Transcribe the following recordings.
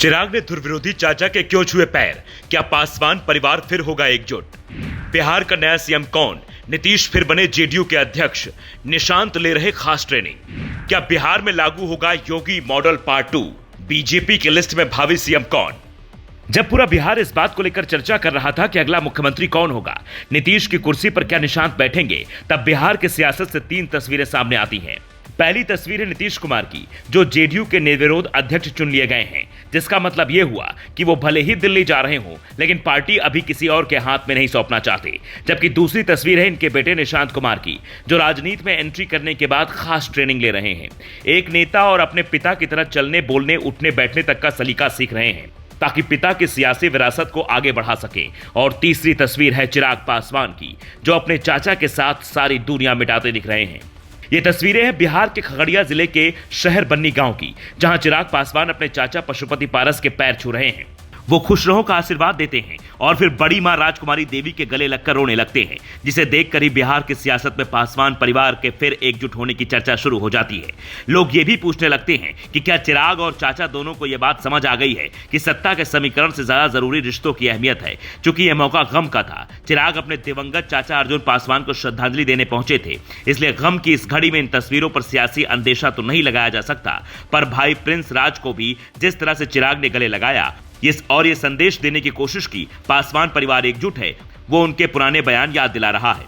चिराग ने धुरविरोधी चाचा के क्यों छुए पैर? क्या पासवान परिवार फिर होगा एकजुट? बिहार का नया सीएम कौन? नीतीश फिर बने जेडीयू के अध्यक्ष। निशांत ले रहे खास ट्रेनिंग। क्या बिहार में लागू होगा योगी मॉडल पार्ट 2? बीजेपी की लिस्ट में भावी सीएम कौन? जब पूरा बिहार इस बात को लेकर चर्चा कर रहा था कि अगला मुख्यमंत्री कौन होगा, नीतीश की कुर्सी पर क्या निशांत बैठेंगे, तब बिहार की सियासत से 3 तस्वीरें सामने आती हैं। पहली तस्वीर है नीतीश कुमार की, जो जेडीयू के निर्विरोध अध्यक्ष चुन लिए गए हैं, जिसका मतलब यह हुआ कि वो भले ही दिल्ली जा रहे हों, लेकिन पार्टी अभी किसी और के हाथ में नहीं सौंपना चाहते। जबकि दूसरी तस्वीर है इनके बेटे निशांत कुमार की, जो राजनीति में एंट्री करने के बाद खास ट्रेनिंग ले रहे हैं। एक नेता और अपने पिता की तरह चलने, बोलने, उठने बैठने तक का सलीका सीख रहे हैं, ताकि पिता की सियासी विरासत को आगे बढ़ा सके। और तीसरी तस्वीर है चिराग पासवान की, जो अपने चाचा के साथ सारी दुनिया मिटाते दिख रहे हैं। ये तस्वीरें हैं बिहार के खगड़िया जिले के शहर बन्नी गांव की, जहां चिराग पासवान अपने चाचा पशुपति पारस के पैर छू रहे हैं। वो खुश रहो का आशीर्वाद देते हैं और फिर बड़ी मां राजकुमारी देवी के गले लगकर रोने लगते हैं, जिसे देखकर ही बिहार की सियासत में पासवान परिवार के फिर एकजुट होने की चर्चा शुरू हो जाती है। लोग ये भी पूछने लगते हैं कि क्या चिराग और चाचा दोनों को यह बात समझ आ गई है कि सत्ता के समीकरण से ज्यादा जरूरी रिश्तों की अहमियत है। चूंकि यह मौका गम का था, चिराग अपने दिवंगत चाचा अर्जुन पासवान को श्रद्धांजलि देने पहुंचे थे, इसलिए गम की इस घड़ी में इन तस्वीरों पर सियासी अंदेशा तो नहीं लगाया जा सकता, पर भाई प्रिंस राज को भी जिस तरह से चिराग ने गले लगाया ये संदेश देने की कोशिश की पासवान परिवार एकजुट है, वो उनके पुराने बयान याद दिला रहा है।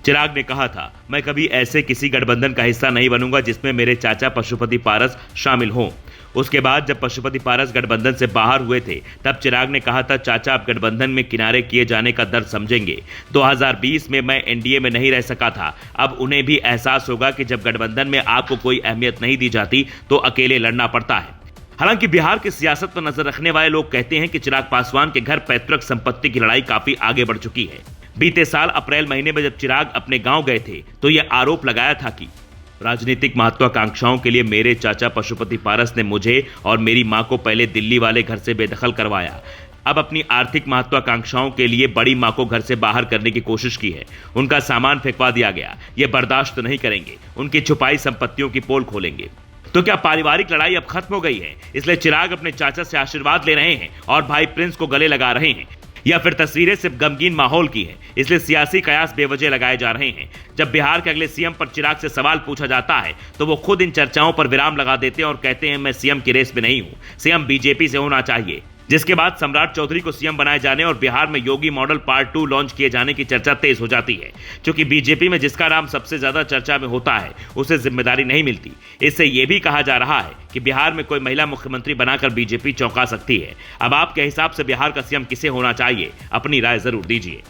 चिराग ने कहा था, मैं कभी ऐसे किसी गठबंधन का हिस्सा नहीं बनूंगा जिसमें मेरे चाचा पशुपति पारस शामिल हों। उसके बाद जब पशुपति पारस गठबंधन से बाहर हुए थे, तब चिराग ने कहा था, चाचा आप गठबंधन में किनारे किए जाने का दर्द समझेंगे। 2020 में मैं एनडीए में नहीं रह सका था, अब उन्हें भी एहसास होगा कि जब गठबंधन में आपको कोई अहमियत नहीं दी जाती तो अकेले लड़ना पड़ता है। हालांकि बिहार की सियासत पर नजर रखने वाले लोग कहते हैं कि चिराग पासवान के घर पैतृक संपत्ति की लड़ाई काफी आगे बढ़ चुकी है। बीते साल अप्रैल महीने में जब चिराग अपने गांव गए थे, तो यह आरोप लगाया था कि राजनीतिक महत्वाकांक्षाओं के लिए मेरे चाचा पशुपति पारस ने मुझे और मेरी मां को पहले दिल्ली वाले घर से बेदखल करवाया, अब अपनी आर्थिक महत्वाकांक्षाओं के लिए बड़ी मां को घर से बाहर करने की कोशिश की है। उनका सामान फेंकवा दिया गया, ये बर्दाश्त नहीं करेंगे, उनकी छुपाई संपत्तियों की पोल खोलेंगे। तो क्या पारिवारिक लड़ाई अब खत्म हो गई है, इसलिए चिराग अपने चाचा से आशीर्वाद ले रहे हैं और भाई प्रिंस को गले लगा रहे हैं? या फिर तस्वीरें सिर्फ गमगीन माहौल की है, इसलिए सियासी कयास बेवजह लगाए जा रहे हैं? जब बिहार के अगले सीएम पर चिराग से सवाल पूछा जाता है, तो वो खुद इन चर्चाओं पर विराम लगा देते हैं और कहते हैं, मैं सीएम की रेस में नहीं हूं, सीएम बीजेपी से होना चाहिए। जिसके बाद सम्राट चौधरी को सीएम बनाए जाने और बिहार में योगी मॉडल पार्ट 2 लॉन्च किए जाने की चर्चा तेज हो जाती है। क्योंकि बीजेपी में जिसका नाम सबसे ज्यादा चर्चा में होता है, उसे जिम्मेदारी नहीं मिलती। इससे यह भी कहा जा रहा है कि बिहार में कोई महिला मुख्यमंत्री बनाकर बीजेपी चौंका सकती है। अब आपके हिसाब से बिहार का सीएम किसे होना चाहिए? अपनी राय जरूर दीजिए।